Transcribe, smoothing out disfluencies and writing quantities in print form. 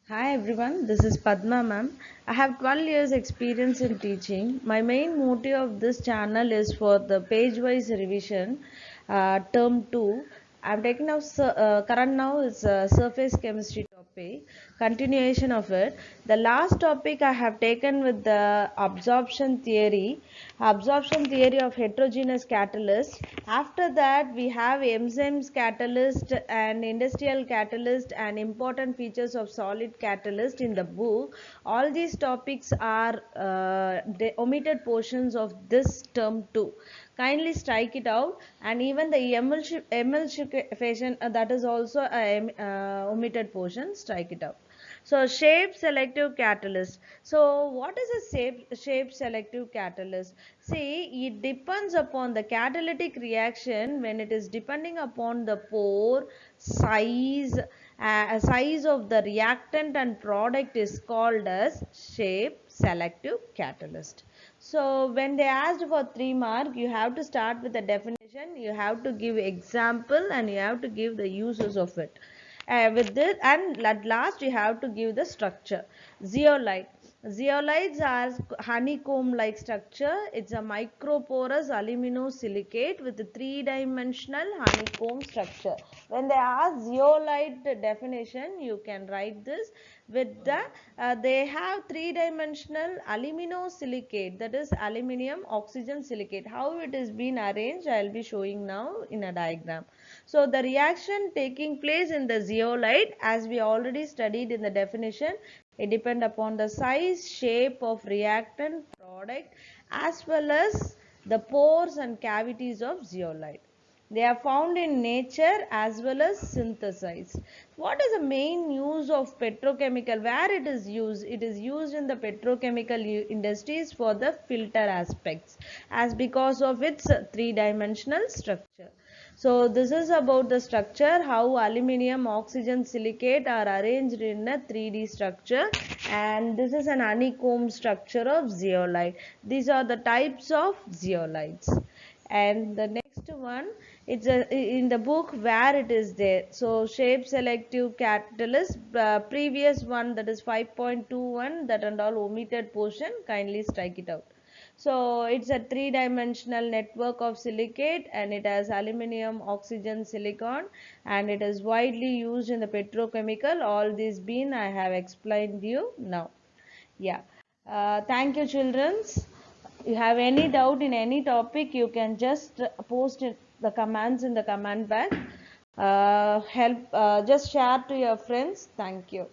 Hi everyone, this is Padma ma'am. I have 12 years experience in teaching. My main motive of this channel is for the page wise revision, term 2. I'm taking now current now is surface chemistry topic, continuation of it. The last topic I have taken with the absorption theory of heterogeneous catalyst. After that we have enzymes catalyst and industrial catalyst and important features of solid catalyst in the book. All these topics are the omitted portions of this term 2. Kindly strike it out, and even the emulsification, that is also a omitted portion, strike it out. So shape selective catalyst. So what is a shape selective catalyst? See, it depends upon the catalytic reaction. When it is depending upon the pore size of the reactant and product is called as shape selective catalyst. So when they asked for 3 mark, you have to start with the definition, you have to give example, and you have to give the uses of it. With this, and at last you have to give the structure. Zeolite. Zeolites are honeycomb like structure. It's a microporous aluminosilicate with a three-dimensional honeycomb structure. When they ask zeolite definition, you can write this with the they have three-dimensional aluminosilicate, that is aluminium oxygen silicate. How it is been arranged, I will be showing now in a diagram. So the reaction taking place in the zeolite, as we already studied in the definition, it depends upon the size, shape of reactant product as well as the pores and cavities of zeolite. They are found in nature as well as synthesized. What is the main use of petrochemical? Where it is used? It is used in the petrochemical industries for the filter aspects, as because of its three-dimensional structure. So this is about the structure, how aluminium oxygen silicate are arranged in a 3D structure, and this is an honeycomb structure of zeolite. These are the types of zeolites. And the next one, it's in the book where it is there. So shape selective catalyst, previous one, that is 5.21, that and all omitted portion, kindly strike it out. So it's a three-dimensional network of silicate, and it has aluminium oxygen silicon, and it is widely used in the petrochemical. All these been I have explained you now. Yeah. Thank you, children. You have any doubt in any topic, you can just post it, the comments in the comment box. Help, just share to your friends. Thank you.